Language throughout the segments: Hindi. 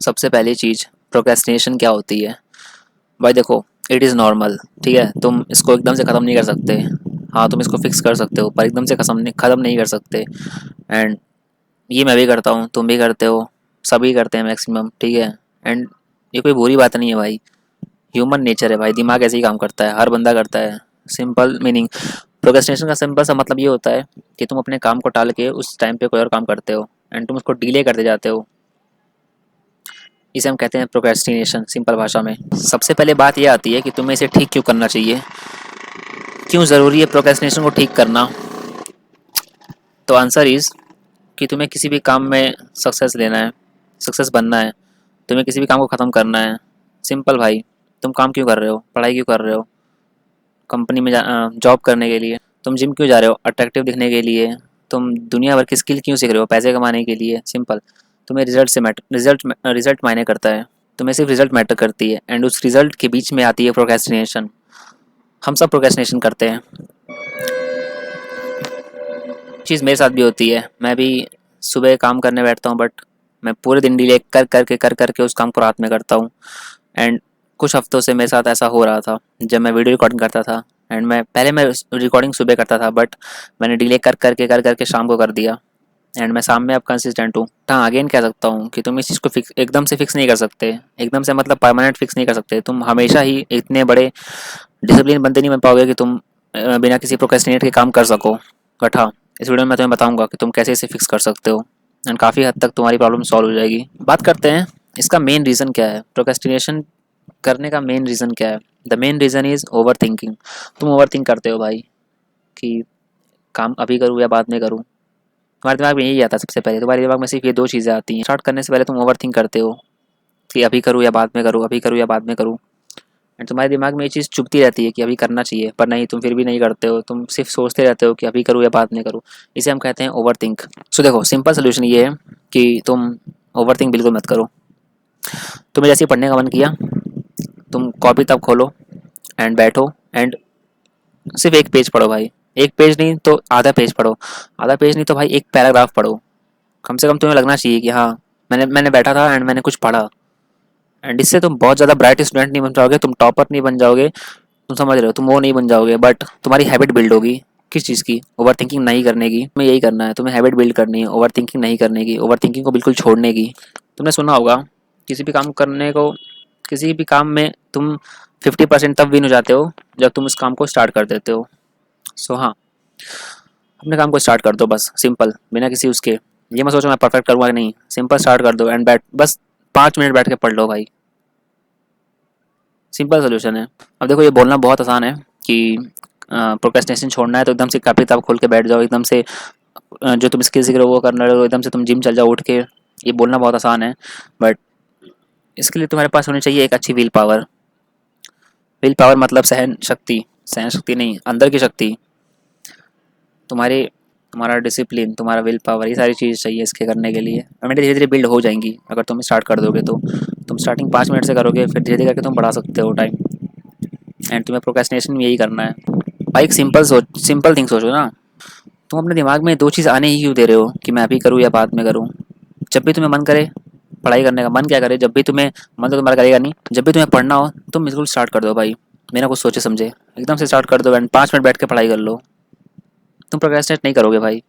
सबसे पहली चीज़, प्रोक्रेस्टिनेशन क्या होती है भाई? देखो, इट इज़ नॉर्मल, ठीक है। तुम इसको एकदम से ख़त्म नहीं कर सकते। हाँ, तुम इसको फिक्स कर सकते हो पर एकदम से ख़त्म नहीं कर सकते। एंड ये मैं भी करता हूँ, तुम भी करते हो, सभी करते हैं मैक्सिमम, ठीक है। एंड ये कोई बुरी बात नहीं है भाई, ह्यूमन नेचर है भाई, दिमाग ऐसे ही काम करता है, हर बंदा करता है। सिंपल मीनिंग प्रोक्रेस्टिनेशन का सिंपल सा मतलब ये होता है कि तुम अपने काम को टाल के उस टाइम पे कोई और काम करते हो एंड तुम उसको डिले करते जाते हो। इसे हम कहते हैं प्रोक्रेस्टिनेशन सिंपल भाषा में। सबसे पहले बात ये आती है कि तुम्हें इसे ठीक क्यों करना चाहिए, क्यों ज़रूरी है प्रोक्रेस्टिनेशन को ठीक करना। तो आंसर इज़ कि तुम्हें किसी भी काम में सक्सेस लेना है, सक्सेस बनना है, तुम्हें किसी भी काम को ख़त्म करना है। सिंपल भाई, तुम काम क्यों कर रहे हो, पढ़ाई क्यों कर रहे हो, कंपनी में जॉब करने के लिए। तुम जिम क्यों जा रहे हो, अट्रैक्टिव दिखने के लिए। तुम दुनिया भर की स्किल क्यों सीख रहे हो, पैसे कमाने के लिए। सिंपल, तुम्हें रिजल्ट मायने करता है, तुम्हें सिर्फ रिजल्ट मैटर करती है एंड उस रिजल्ट के बीच में आती है प्रोक्रेस्टिनेशन। हम सब प्रोक्रेस्टिनेशन करते हैं। चीज़ मेरे साथ भी होती है, मैं भी सुबह काम करने बैठता हूँ बट मैं पूरे दिन डिले कर करके उस काम को रात में करता हूँ। एंड कुछ हफ्तों से मेरे साथ ऐसा हो रहा था जब मैं वीडियो रिकॉर्डिंग करता था। एंड मैं रिकॉर्डिंग सुबह करता था बट मैंने डिले कर करके शाम को कर दिया। एंड मैं शाम में अब कंसिस्टेंट हूँ। हाँ, अगेन कह सकता हूँ कि तुम इस चीज़ को एकदम से फिक्स नहीं कर सकते, एकदम से मतलब परमानेंट फिक्स नहीं कर सकते। तुम हमेशा ही इतने बड़े डिसिप्लिन बनते नहीं बन पाओगे कि तुम बिना किसी प्रोक्रेस्टिनेट के काम कर सको। बट हाँ, इस वीडियो में मैं तुम्हें बताऊंगा कि तुम कैसे इसे फिक्स कर सकते हो एंड काफ़ी हद तक तुम्हारी प्रॉब्लम सॉल्व हो जाएगी। बात करते हैं इसका मेन रीज़न क्या है, प्रोक्रेस्टिनेशन करने का मेन रीज़न क्या है। The main reason is over thinking. तुम ओवर थिंक करते हो भाई कि काम अभी करूँ या बाद में करूँ। तुम्हारे दिमाग में यही आता है सबसे पहले, तुम्हारे दिमाग में सिर्फ ये दो चीज़ें आती हैं। स्टार्ट करने से पहले तुम ओवर थिंक करते हो कि अभी करूँ या बाद में करूँ, अभी करूँ या बाद में करूँ। एंड तुम्हारे दिमाग में ये चीज़ चुभती रहती है कि अभी करना चाहिए, पर नहीं, तुम फिर भी नहीं करते हो। तुम सिर्फ सोचते रहते हो कि अभी करूँ या बाद में करूँ। इसे हम कहते हैं ओवर थिंक। सो देखो, सिंपल सोल्यूशन ये है कि तुम ओवर थिंक बिल्कुल मत करो। तुम्हें जैसे ही पढ़ने का मन किया, तुम कॉपी तब खोलो एंड बैठो एंड सिर्फ एक पेज पढ़ो भाई। एक पेज नहीं तो आधा पेज पढ़ो, आधा पेज नहीं तो भाई एक पैराग्राफ पढ़ो। कम से कम तुम्हें लगना चाहिए कि हाँ, मैंने बैठा था एंड मैंने कुछ पढ़ा। एंड इससे तुम बहुत ज़्यादा ब्राइट स्टूडेंट नहीं बन जाओगे, तुम टॉपर नहीं बन जाओगे, तुम समझ रहे हो, तुम वो नहीं बन जाओगे, बट तुम्हारी हैबिट बिल्ड होगी। किस चीज़ की? ओवर थिंकिंग नहीं करने की। तुम्हें यही करना है, तुम्हें हैबिट बिल्ड करनी है ओवर थिंकिंग नहीं करने की, ओवर थिंकिंग को बिल्कुल छोड़ने की। तुमने सुना होगा, किसी भी काम करने को, किसी भी काम में तुम 50% तब विन हो जाते हो जब तुम उस काम को स्टार्ट कर देते हो। सो हाँ, अपने काम को स्टार्ट कर दो बस, सिंपल, बिना किसी उसके ये मत सोचो मैं परफेक्ट करूँगा कि नहीं। सिंपल स्टार्ट कर दो एंड बैठ बस 5 मिनट बैठ के पढ़ लो भाई। सिंपल सोल्यूशन है। अब देखो, ये बोलना बहुत आसान है कि प्रोक्रेस्टिनेशन छोड़ना है तो एकदम से कॉपी किताब खोल के बैठ जाओ, एकदम से जो तुम स्किल सीख रहे हो वो करने लगो, एकदम से तुम जिम चल जाओ उठ के। ये बोलना बहुत आसान है बट इसके लिए तुम्हारे पास होनी चाहिए एक अच्छी विल पावर। विल पावर मतलब सहन शक्ति, सहन शक्ति नहीं, अंदर की शक्ति। तुम्हारे तुम्हारा डिसिप्लिन, तुम्हारा विल पावर, ये सारी चीज़ चाहिए इसके करने के लिए। और धीरे धीरे बिल्ड हो जाएंगी अगर तुम स्टार्ट कर दोगे तो। तुम स्टार्टिंग 5 मिनट से करोगे, फिर धीरे धीरे करके तुम बढ़ा सकते हो टाइम। एंड तुम्हें प्रोक्रेस्टिनेशन में यही करना है भाई। एक सिंपल थिंग सोचो ना, तुम अपने दिमाग में दो चीज़ आने ही क्यों दे रहे हो कि मैं अभी करूँ या बाद में करूँ। जब भी तुम्हें मन करे पढ़ाई करने का, मन क्या करे, जब भी तुम्हें मन तो तुम्हारा करेगा नहीं, जब भी तुम्हें पढ़ना हो तुम बिल्कुल स्टार्ट कर दो भाई, बिना कुछ सोचे समझे एकदम से स्टार्ट कर दो एंड 5 मिनट बैठ के पढ़ाई कर लो। तुम प्रोक्रेस्टिनेट नहीं करोगे भाई।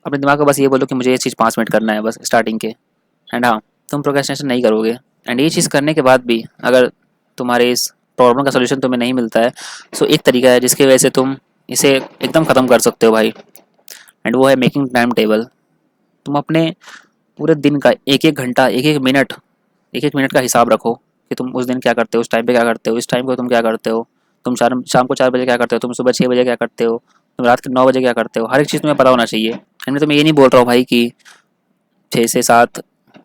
अपने दिमाग को बस ये बोलो कि मुझे ये चीज़ 5 मिनट करना है बस स्टार्टिंग के। एंड हाँ, तुम प्रोक्रेस्टिनेशन नहीं करोगे। एंड ये चीज़ करने के बाद भी अगर तुम्हारे इस प्रॉब्लम का सोल्यूशन तुम्हें नहीं मिलता है, सो एक तरीका है जिसकी वजह से तुम इसे एकदम ख़त्म कर सकते हो भाई। एंड वो है मेकिंग टाइम टेबल। तुम अपने पूरे दिन का एक एक मिनट का हिसाब रखो कि तुम उस दिन क्या करते हो, उस टाइम पे क्या करते हो, इस टाइम को तुम क्या करते हो। तुम शाम को 4 बजे क्या करते हो, तुम सुबह 6 बजे क्या करते हो, तुम रात के 9 बजे क्या करते हो। हर एक चीज़ तुम्हें पता होना चाहिए। एंड मैं तुम्हें ये नहीं बोल रहा हूँ भाई कि 6 से 7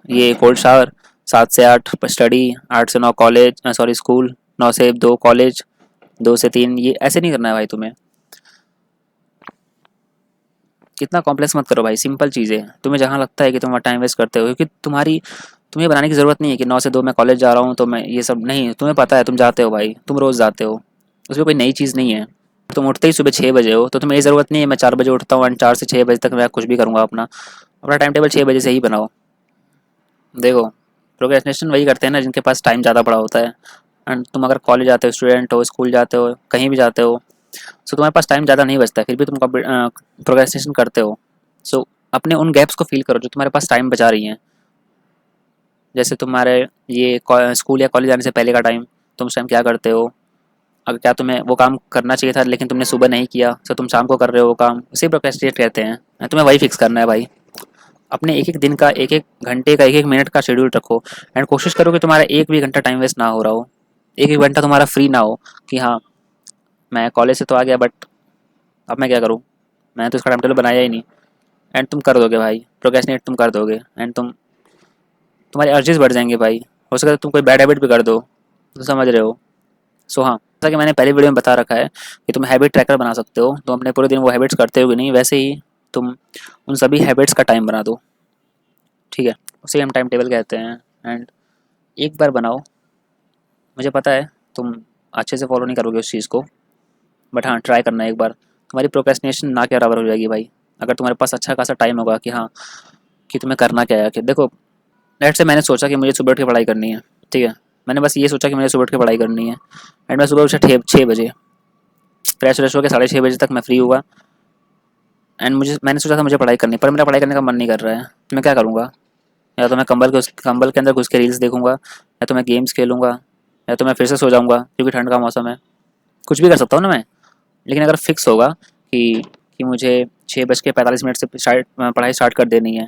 ये कोल्ड शावर, 7 से 8 स्टडी, 8 से 9 कॉलेज, सॉरी स्कूल, 9 से 2 कॉलेज, 2 से 3, ये ऐसे नहीं करना है भाई तुम्हें। कितना कॉम्प्लेक्स मत करो भाई, सिंपल चीज़ें। तुम्हें जहाँ लगता है कि तुम वहाँ टाइम वेस्ट करते हो, क्योंकि तुम्हें बनाने की ज़रूरत नहीं है कि 9 से 2 मैं कॉलेज जा रहा हूँ तो मैं ये सब नहीं। तुम्हें पता है तुम जाते हो भाई, तुम रोज़ जाते हो, उसमें कोई नई चीज़ नहीं है। तुम उठते ही सुबह 6 बजे हो तो तुम्हें ये ज़रूरत नहीं है मैं 4 बजे उठता हूँ एंड 4 से 6 बजे तक मैं कुछ भी करूँगा। अपना अपना टाइम टेबल 6 बजे से ही बनाओ। देखो, प्रोक्रेस्टिनेशन वही करते हैं ना जिनके पास टाइम ज़्यादा पड़ा होता है। एंड तुम अगर कॉलेज जाते हो, स्टूडेंट हो, स्कूल जाते हो, कहीं भी जाते हो, सो तुम्हारे पास टाइम ज़्यादा नहीं बचता है, फिर भी तुम प्रोक्रेस्टिनेशन करते हो। सो अपने उन गैप्स को फील करो जो तुम्हारे पास टाइम बचा रही हैं। जैसे तुम्हारे ये स्कूल या कॉलेज जाने से पहले का टाइम, तुम उस टाइम क्या करते हो? अगर क्या तुम्हें वो काम करना चाहिए था लेकिन तुमने सुबह नहीं किया, तो तुम शाम को कर रहे हो वो काम, उसे प्रोक्रेस्टिनेट कहते हैं। तुम्हें वही फिक्स करना है भाई। अपने एक एक दिन का, एक एक घंटे का, एक एक मिनट का शेड्यूल रखो। एंड कोशिश करो कि तुम्हारा एक भी घंटा टाइम वेस्ट ना हो रहा हो, एक एक घंटा तुम्हारा फ्री ना हो कि हाँ मैं कॉलेज से तो आ गया बट अब मैं क्या करूँ, मैंने तो इसका टाइम टेबल बनाया ही नहीं। एंड तुम कर दोगे भाई, प्रोक्रेस्टिनेट तुम कर दोगे, एंड तुम्हारी अर्जेस बढ़ जाएंगे भाई। हो सकता है तुम कोई बैड हैबिट भी कर दो, तो समझ रहे हो। सो हाँ, जैसा कि मैंने पहले वीडियो में बता रखा है कि तुम हैबिट ट्रैकर बना सकते हो, तुम अपने पूरे दिन वो हैबिट्स करते हो कि नहीं, वैसे ही तुम उन सभी हैबिट्स का टाइम बना दो। ठीक है, उसे हम टाइम टेबल कहते हैं। एंड एक बार बनाओ, मुझे पता है तुम अच्छे से फॉलो नहीं करोगे उस चीज़ को, बट हाँ ट्राई करना एक बार, तुम्हारी प्रोक्रेस्टिनेशन ना के बराबर हो जाएगी भाई। अगर तुम्हारे पास अच्छा खासा टाइम होगा कि हाँ कि तुम्हें करना क्या है। कि देखो, लेट्स से मैंने सोचा कि मुझे सुबह उठ के पढ़ाई करनी है, ठीक है, मैंने बस ये सोचा कि मुझे सुबह उठ के पढ़ाई करनी है। एंड मैं सुबह उठा 6 बजे, फ्रेश व्रेश होकर 6:30 बजे तक मैं फ्री हुआ। एंड मैंने सोचा था मुझे पढ़ाई करनी, पर मेरा पढ़ाई करने का मन नहीं कर रहा है, तो मैं क्या करूँगा? या तो मैं कंबल के अंदर घुस के रील्स देखूंगा, या तो मैं गेम्स खेलूंगा, या तो मैं फिर से सो जाऊंगा क्योंकि ठंड का मौसम है। कुछ भी कर सकता हूँ ना मैं। लेकिन अगर फिक्स होगा कि मुझे 6:45 से पढ़ाई स्टार्ट कर देनी है,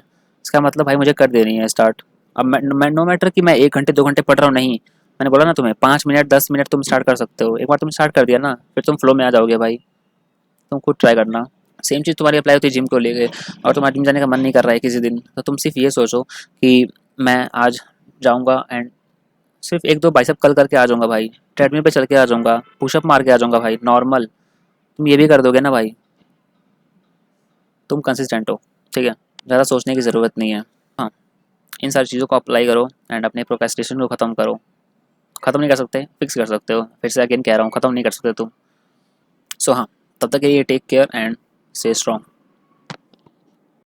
इसका मतलब भाई मुझे कर देनी है स्टार्ट। अब मैं नो मैटर कि मैं 1 घंटे 2 घंटे पढ़ रहा हूँ, नहीं, मैंने बोला ना तुम्हें 5 मिनट 10 मिनट तुम स्टार्ट कर सकते हो। एक बार तुम स्टार्ट कर दिया ना, फिर तुम फ्लो में आ जाओगे भाई। तुम खुद ट्राई करना। सेम चीज़ तुम्हारी अप्लाई होती है जिम को लेके। और तुम्हारा जिम जाने का मन नहीं कर रहा है किसी दिन, तो तुम सिर्फ ये सोचो कि मैं आज जाऊँगा एंड सिर्फ 1-2 बाइसेप कल करके आ जाऊँगा भाई, ट्रेडमिल पे चल के आ जाऊँगा, पुशअप मार के आ जाऊँगा भाई, नॉर्मल। तुम ये भी कर दोगे ना भाई, तुम कंसिस्टेंट हो। ठीक है, ज़्यादा सोचने की ज़रूरत नहीं है। हाँ, इन सारी चीज़ों को अप्लाई करो एंड अपने प्रोक्रेस्टिनेशन को ख़त्म करो। ख़त्म नहीं कर सकते, फिक्स कर सकते हो। फिर से अगेन कह रहा हूँ, ख़त्म नहीं कर सकते तुम। सो हाँ, तब तक के लिए take care and stay strong.